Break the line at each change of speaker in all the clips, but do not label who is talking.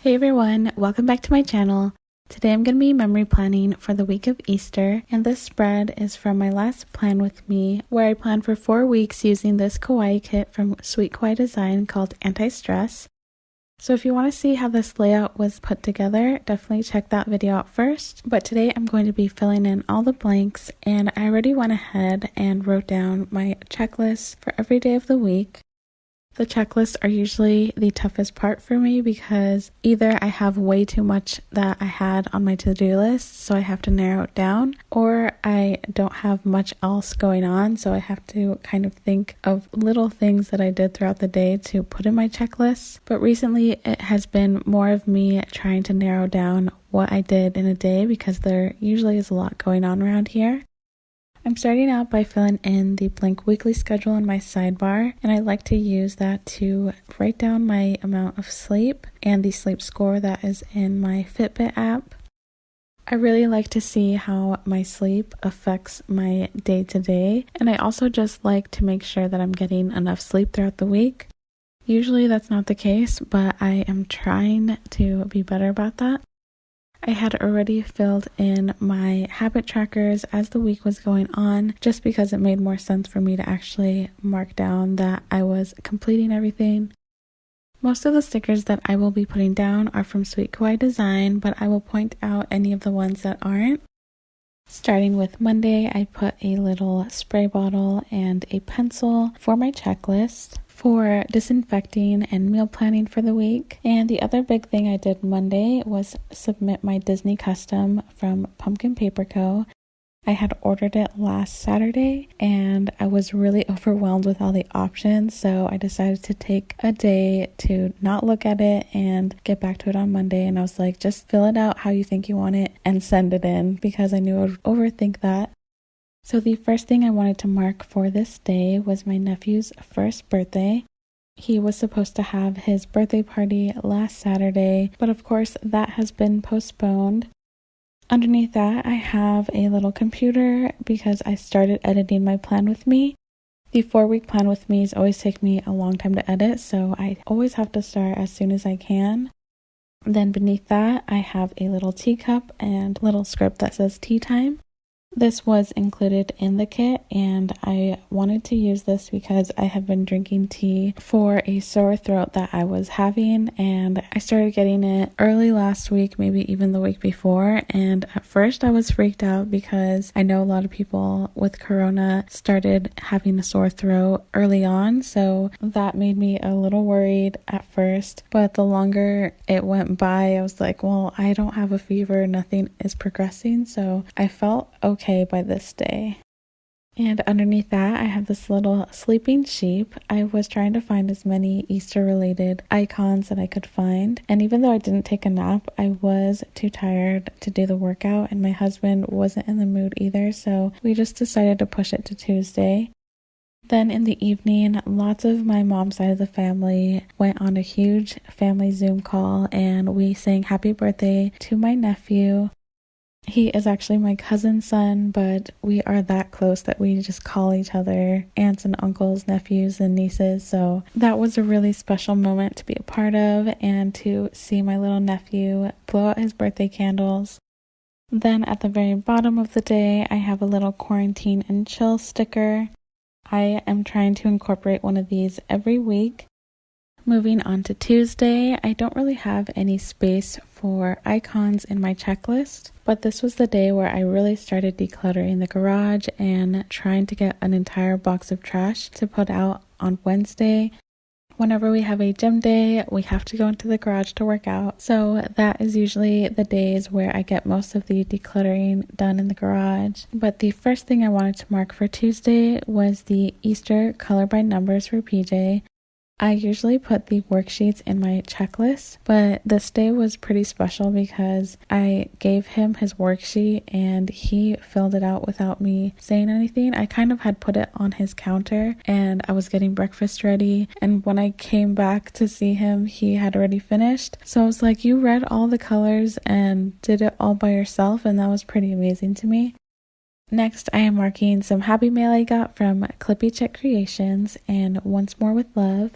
Hey everyone, welcome back to my channel. Today I'm going to be memory planning for the week of Easter, and this spread is from my last plan with me, where I planned for 4 weeks using this kawaii kit from Sweet Kawaii Design called Anti-Stress. So if you want to see how this layout was put together, definitely check that video out first. But today I'm going to be filling in all the blanks, and I already went ahead and wrote down my checklist for every day of the week. The checklists are usually the toughest part for me because either I have way too much that I had on my to-do list, so I have to narrow it down, or I don't have much else going on, so I have to kind of think of little things that I did throughout the day to put in my checklist. But recently it has been more of me trying to narrow down what I did in a day because there usually is a lot going on around here. I'm starting out by filling in the blank weekly schedule in my sidebar, and I like to use that to write down my amount of sleep and the sleep score that is in my Fitbit app. I really like to see how my sleep affects my day-to-day, and I also just like to make sure that I'm getting enough sleep throughout the week. Usually that's not the case, but I am trying to be better about that. I had already filled in my habit trackers as the week was going on, just because it made more sense for me to actually mark down that I was completing everything. Most of the stickers that I will be putting down are from Sweet Kawaii Design, but I will point out any of the ones that aren't. Starting with Monday, I put a little spray bottle and a pencil for my checklist for disinfecting and meal planning for the week. And the other big thing I did Monday was submit my Disney custom from Pumpkin Paper Co. I had ordered it last Saturday and I was really overwhelmed with all the options, so I decided to take a day to not look at it and get back to it on Monday. And I was like, just fill it out how you think you want it and send it in, because I knew I would overthink that. So the first thing I wanted to mark for this day was my nephew's first birthday. He was supposed to have his birthday party last Saturday, but of course that has been postponed. Underneath that, I have a little computer because I started editing my plan with me. The 4-week plan with me always take me a long time to edit, so I always have to start as soon as I can. Then beneath that, I have a little teacup and little script that says tea time. This was included in the kit, and I wanted to use this because I have been drinking tea for a sore throat that I was having, and I started getting it early last week, maybe even the week before. And at first I was freaked out because I know a lot of people with corona started having a sore throat early on, so that made me a little worried at first. But the longer it went by, I was like, well, I don't have a fever, nothing is progressing, so I felt okay by this day. And underneath that, I have this little sleeping sheep. I was trying to find as many Easter related icons that I could find, and even though I didn't take a nap, I was too tired to do the workout, and my husband wasn't in the mood either, so we just decided to push it to Tuesday. Then in the evening, lots of my mom's side of the family went on a huge family Zoom call, and we sang happy birthday to my nephew. He is actually my cousin's son, but we are that close that we just call each other aunts and uncles, nephews and nieces. So that was a really special moment to be a part of, and to see my little nephew blow out his birthday candles. Then at the very bottom of the day, I have a little quarantine and chill sticker. I am trying to incorporate one of these every week. Moving on to Tuesday, I don't really have any space for icons in my checklist, but this was the day where I really started decluttering the garage and trying to get an entire box of trash to put out on Wednesday. Whenever we have a gym day, we have to go into the garage to work out, so that is usually the days where I get most of the decluttering done in the garage. But the first thing I wanted to mark for Tuesday was the Easter color by numbers for PJ. I usually put the worksheets in my checklist, but this day was pretty special because I gave him his worksheet and he filled it out without me saying anything. I kind of had put it on his counter and I was getting breakfast ready, and when I came back to see him, he had already finished. So I was like, you read all the colors and did it all by yourself, and that was pretty amazing to me. Next, I am marking some happy mail I got from Clippy Chick Creations and Once More with Love.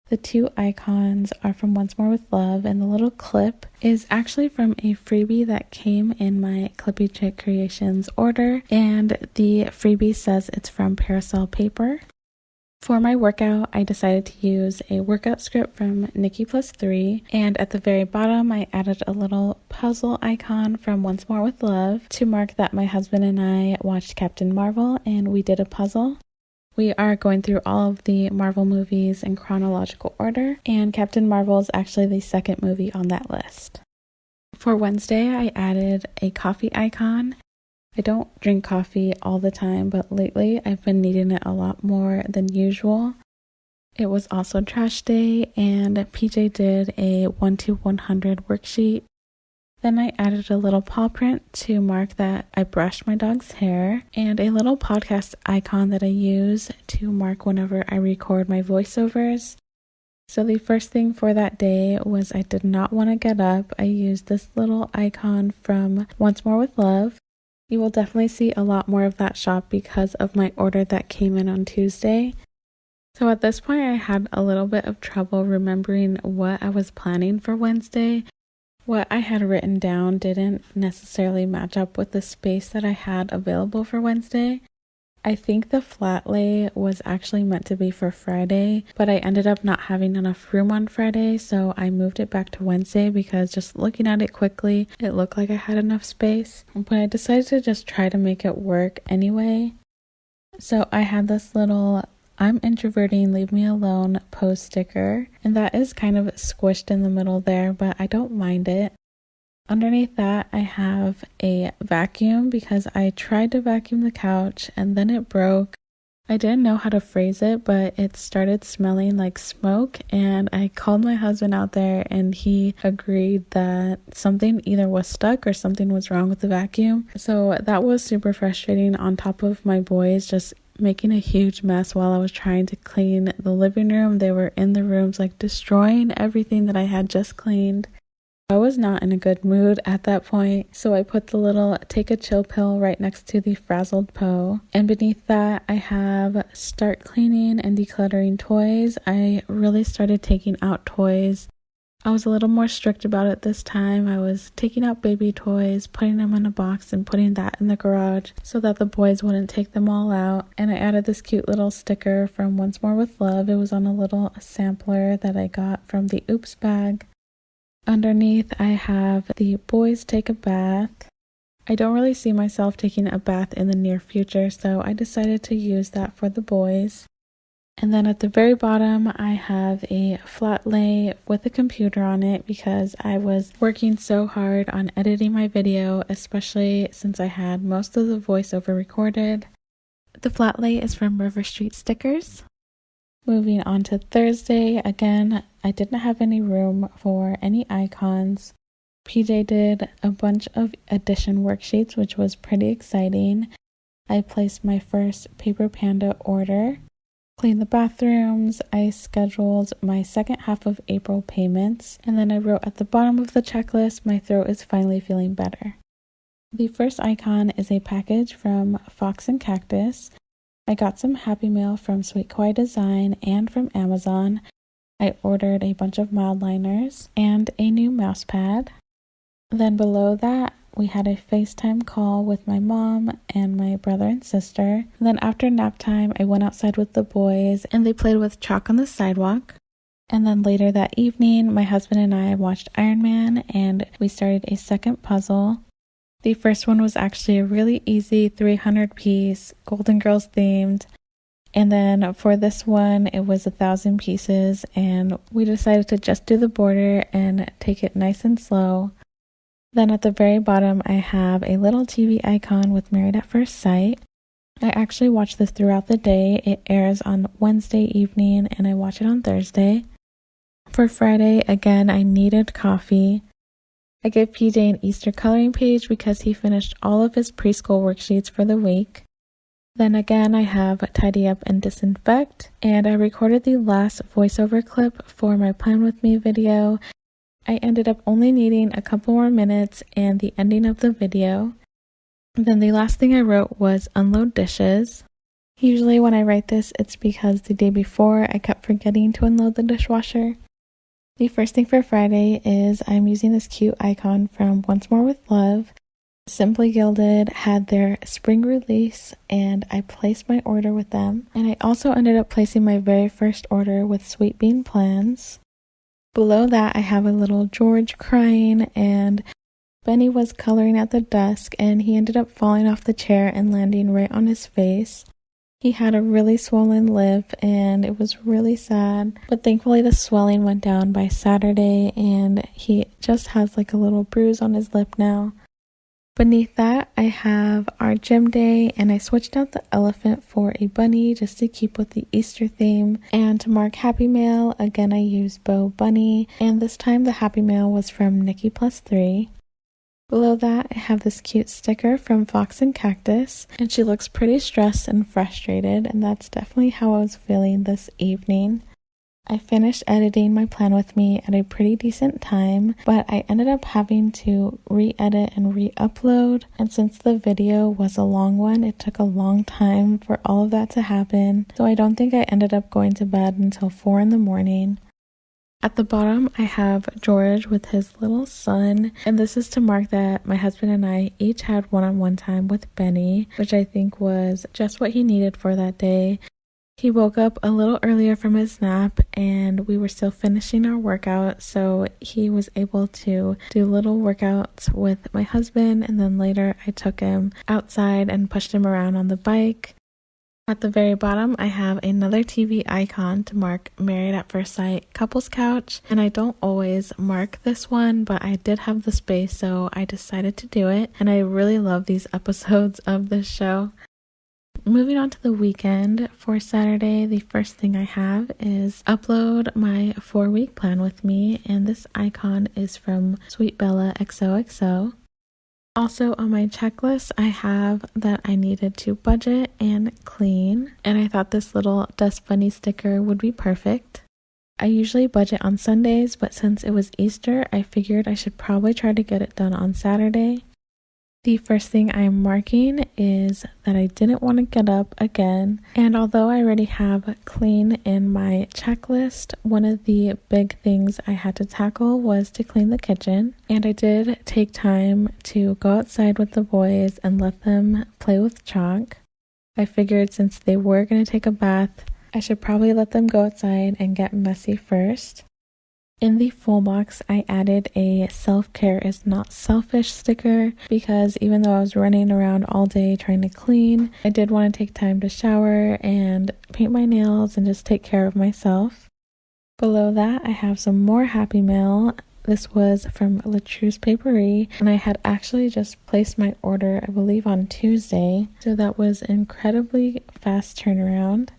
The two icons are from Once More with Love, and the little clip is actually from a freebie that came in my Clippy Chick Creations order, and the freebie says it's from Parasol Paper. For my workout, I decided to use a workout script from Nikki+3, and at the very bottom I added a little puzzle icon from Once More with Love to mark that my husband and I watched Captain Marvel and we did a puzzle. We are going through all of the Marvel movies in chronological order, and Captain Marvel is actually the second movie on that list. For Wednesday, I added a coffee icon. I don't drink coffee all the time, but lately I've been needing it a lot more than usual. It was also trash day, and PJ did a 1 to 100 worksheet. Then I added a little paw print to mark that I brushed my dog's hair, and a little podcast icon that I use to mark whenever I record my voiceovers. So the first thing for that day was I did not want to get up. I used this little icon from Once More with Love. You will definitely see a lot more of that shop because of my order that came in on Tuesday. So at this point I had a little bit of trouble remembering what I was planning for Wednesday. What I had written down didn't necessarily match up with the space that I had available for Wednesday. I think the flat lay was actually meant to be for Friday, but I ended up not having enough room on Friday, so I moved it back to Wednesday because just looking at it quickly, it looked like I had enough space. But I decided to just try to make it work anyway. So I had this little "I'm introverting, leave me alone" pose sticker, and that is kind of squished in the middle there, but I don't mind it. Underneath that, I have a vacuum because I tried to vacuum the couch and then it broke. I didn't know how to phrase it, but it started smelling like smoke, and I called my husband out there and he agreed that something either was stuck or something was wrong with the vacuum. So that was super frustrating, on top of my boys just making a huge mess while I was trying to clean the living room. They were in the rooms like destroying everything that I had just cleaned. I was not in a good mood at that point, so I put the little take a chill pill right next to the frazzled Poe. And beneath that, I have start cleaning and decluttering toys. I really started taking out toys. I was a little more strict about it this time. I was taking out baby toys, putting them in a box and putting that in the garage so that the boys wouldn't take them all out. And I added this cute little sticker from Once More with Love. It was on a little sampler that I got from the Oops bag. Underneath, I have the boys take a bath. I don't really see myself taking a bath in the near future, so I decided to use that for the boys. And then at the very bottom, I have a flat lay with a computer on it because I was working so hard on editing my video, especially since I had most of the voiceover recorded. The flat lay is from River Street Stickers. Moving on to Thursday, again, I didn't have any room for any icons. PJ did a bunch of addition worksheets, which was pretty exciting. I placed my first Paper Panda order, cleaned the bathrooms, I scheduled my second half of April payments, and then I wrote at the bottom of the checklist, "My throat is finally feeling better." The first icon is a package from Fox and Cactus. I got some Happy Mail from Sweet Kawaii Design and from Amazon. I ordered a bunch of mild liners and a new mouse pad. Then below that, we had a FaceTime call with my mom and my brother and sister. And then after nap time, I went outside with the boys and they played with chalk on the sidewalk. And then later that evening, my husband and I watched Iron Man and we started a second puzzle. The first one was actually a really easy 300-piece Golden Girls themed. And then for this one, it was 1,000 pieces, and we decided to just do the border and take it nice and slow. Then at the very bottom, I have a little TV icon with Married at First Sight. I actually watch this throughout the day. It airs on Wednesday evening, and I watch it on Thursday. For Friday, again, I needed coffee. I gave PJ an Easter coloring page because he finished all of his preschool worksheets for the week. Then again, I have Tidy Up and Disinfect, and I recorded the last voiceover clip for my Plan With Me video. I ended up only needing a couple more minutes and the ending of the video. Then the last thing I wrote was unload dishes. Usually when I write this, it's because the day before I kept forgetting to unload the dishwasher. The first thing for Friday is I'm using this cute icon from Once More with Love. Simply Gilded had their spring release and I placed my order with them. And I also ended up placing my very first order with Sweet Bean Plans. Below that I have a little George crying, and Benny was coloring at the desk and he ended up falling off the chair and landing right on his face. He had a really swollen lip and it was really sad, but thankfully the swelling went down by Saturday and he just has like a little bruise on his lip now. Beneath that I have our gym day, and I switched out the elephant for a bunny just to keep with the Easter theme. And to mark Happy Mail, again I used Bo Bunny, and this time the Happy Mail was from Nikki Plus 3. Below that, I have this cute sticker from Fox and Cactus, and she looks pretty stressed and frustrated, and that's definitely how I was feeling this evening. I finished editing my plan with me at a pretty decent time, but I ended up having to re-edit and re-upload, and since the video was a long one, it took a long time for all of that to happen, so I don't think I ended up going to bed until 4 in the morning. At the bottom, I have George with his little son, and this is to mark that my husband and I each had one-on-one time with Benny, which I think was just what he needed for that day. He woke up a little earlier from his nap, and we were still finishing our workout, so he was able to do little workouts with my husband, and then later I took him outside and pushed him around on the bike. At the very bottom, I have another TV icon to mark Married at First Sight Couples Couch, and I don't always mark this one, but I did have the space, so I decided to do it, and I really love these episodes of this show. Moving on to the weekend, for Saturday, the first thing I have is upload my 4-week plan with me, and this icon is from Sweet Bella XOXO. Also on my checklist, I have that I needed to budget and clean, and I thought this little Dust Bunny sticker would be perfect. I usually budget on Sundays, but since it was Easter, I figured I should probably try to get it done on Saturday. The first thing I'm marking is that I didn't want to get up again, and although I already have clean in my checklist, one of the big things I had to tackle was to clean the kitchen, and I did take time to go outside with the boys and let them play with chalk. I figured since they were going to take a bath, I should probably let them go outside and get messy first. In the full box, I added a self-care is not selfish sticker because even though I was running around all day trying to clean, I did want to take time to shower and paint my nails and just take care of myself. Below that, I have some more Happy Mail. This was from La Trousse Paperie, and I had actually just placed my order, I believe, on Tuesday, so that was incredibly fast turnaround.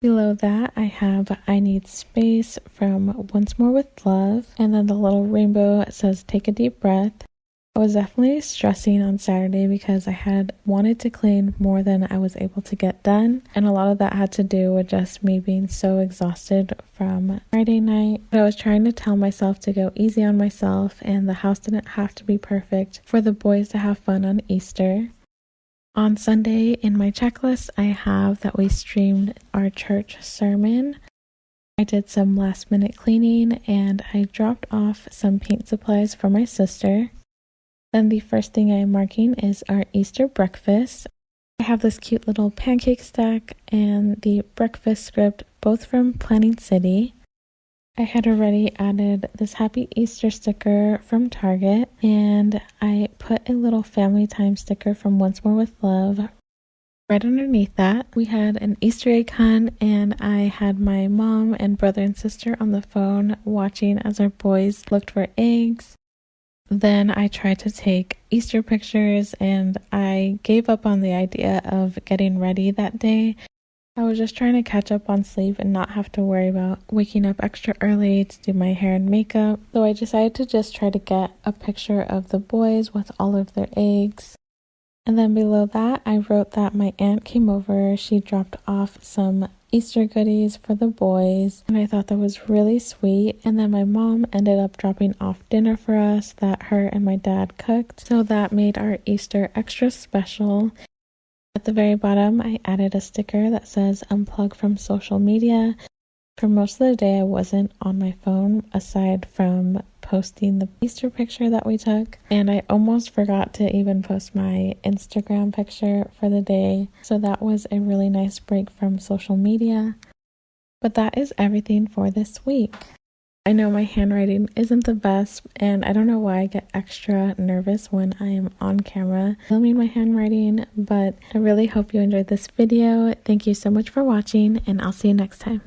Below that, I have I Need Space from Once More with Love, and then the little rainbow says take a deep breath. I was definitely stressing on Saturday because I had wanted to clean more than I was able to get done, and a lot of that had to do with just me being so exhausted from Friday night. But I was trying to tell myself to go easy on myself, and the house didn't have to be perfect for the boys to have fun on Easter. On Sunday, in my checklist, I have that we streamed our church sermon. I did some last minute cleaning and I dropped off some paint supplies for my sister. Then the first thing I'm marking is our Easter breakfast. I have this cute little pancake stack and the breakfast script, both from Planning City. I had already added this Happy Easter sticker from Target, and I put a little family time sticker from Once More with Love. Right underneath that, we had an Easter egg hunt, and I had my mom and brother and sister on the phone watching as our boys looked for eggs. Then I tried to take Easter pictures, and I gave up on the idea of getting ready that day. I was just trying to catch up on sleep and not have to worry about waking up extra early to do my hair and makeup. So I decided to just try to get a picture of the boys with all of their eggs. And then below that, I wrote that my aunt came over. She dropped off some Easter goodies for the boys, and I thought that was really sweet. And then my mom ended up dropping off dinner for us that her and my dad cooked. So that made our Easter extra special. At the very bottom, I added a sticker that says unplug from social media. For most of the day, I wasn't on my phone aside from posting the Easter picture that we took. And I almost forgot to even post my Instagram picture for the day. So that was a really nice break from social media. But that is everything for this week. I know my handwriting isn't the best, and I don't know why I get extra nervous when I am on camera filming my handwriting, but I really hope you enjoyed this video. Thank you so much for watching, and I'll see you next time.